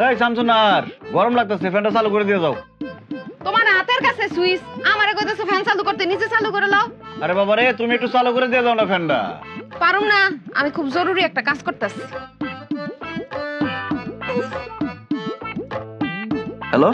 এই শামসুনার, গরম লাগতেছে, ফ্যানটা চালু করে দিয়ে যাও। তোমার হাতের কাছে সুইচ, আমারে কইতেছো ফ্যান চালু করতে, নিচে চালু করে লাও। আরে বাবা রে, তুমি একটু চালু করে দিয়ে যাও না ফ্যানটা। পারুম না, আমি খুব জরুরি একটা কাজ করতেছি। হ্যালো,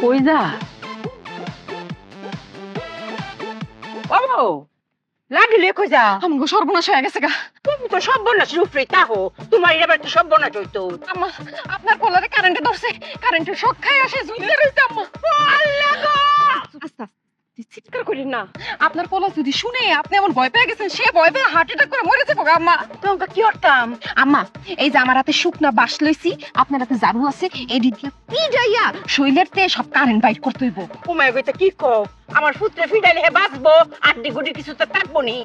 কই যা বাবু লাগিলে কই যা আমাকে সর্বনাশ হয়ে গেছে গা। তুমি তো সর্বনাশ রূপরে তাহো তোমার এবার তো সর্বনাশ হইতো আম্মা, আপনার পোলারে কারেন্টে ধরছে, কারেন্টের শক খাই আসে ঝুলতে রইছে আম্মা। আল্লাহ গো আস্তে আস্তে চিৎকার করেন না, আপনার পোলা যদি শুনে আপনি এমন ভয় পেয়ে গেছেন, সে ভয় পেয়ে হার্ট অ্যাটাক করে মরে যাবো গা আম্মা। তোমাকে কি করতাম আম্মা, এই যে আমার হাতে শুকনা বাঁশ লইছি, আপনার হাতে ঝাড়ু আছে, এদিক দিয়ে পিজাইয়া শৈলের তে সব কারেন্ট বাইর করতে হইব। উমায় কইতে কি কও আমার পুত্রে ফিডাইলে হে বাঁচবো আড্ডি গুডি কিছু তো থাকবো নি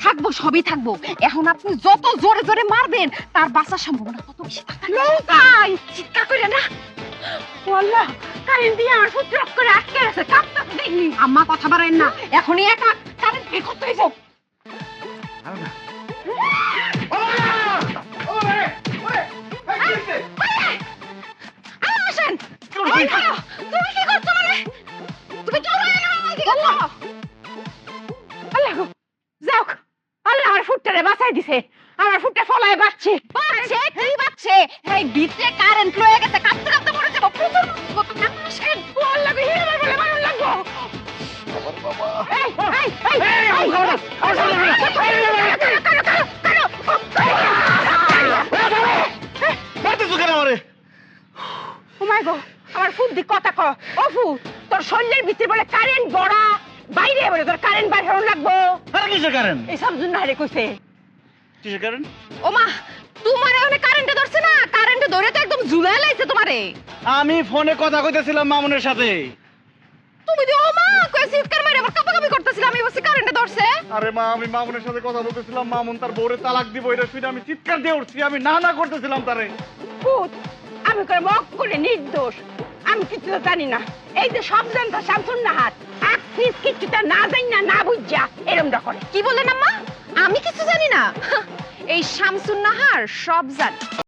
থাকবো, সবই থাকবো। এখন আপনি যত জোরে জোরে মারবেন তার বাঁচার সম্ভাবনা তত বেশি থাকবে। লৌকাই চিৎকার করে না ও আল্লাহ কারেন্ট দিয়ে আমার পুত্র করে আটকে আছে কাঁপতে দেখলি আম্মা কথা বাড়াইন না, এখনই একা কারেন্ট বের করতে হইব। আসেন, তুমি কি করছো মানে? তুমি দৌড়ায় না আমাকে গেছো। আল্লাহ গো যাও আল্লাহ আমার ফুটটারে বাঁচাই দিছে আমার ফুটটা ফলায় বাঁচছে বাচ্চা কি বাচ্চা, এই ভিতরে কারেন্ট লয়ে গেছে, কাঁপতে কাঁপতে মরে যাবো। প্রচুর কত না আসেন। ও আল্লাহ গো হিরে বলে মারুন লাগবো আমার ফুট দি কথা ক ও ফুট তোর শরীরের ভিতরে বলে কারেন্ট বড়া বাইরে বলে তোর কারেন্ট বাইরে হওয়া লাগবো আরে কিসের কারেন্ট? এই সব জন্য হারে কইছে কিসের কারেন্ট? ও মা, তোমারে ওখানে কারেন্টে ধরছে না, কারেন্টে ধরে তো একদম ঝুলাই লাইছে তোমারে। আমি ফোনে কথা কইতেছিলাম মামুনের সাথে। তুমি যে ও মা কই চিৎকার মারে আবার কাঁপাকাঁপি করতেছিলাম, আমি বসে কারেন্টে ধরছে। আরে মা, আমি মামুনের সাথে কথা বলতেছিলাম, মামুন তার বউরে তালাক দিব, এটা শুনে আমি চিৎকার দিয়ে উঠছি, আমি না না করতেছিলাম তারে। ফুট আমি করে মক করে নির্দোষ আমি কিছু তো জানি না এই যে সব জানতা শামসুন নাহার এক ফিস কিছুটা না জানি না না বুঝা এরমটা করে কি বললেন আম্মা? আমি কিছু জানি না? এই শামসুন নাহার সব জানে।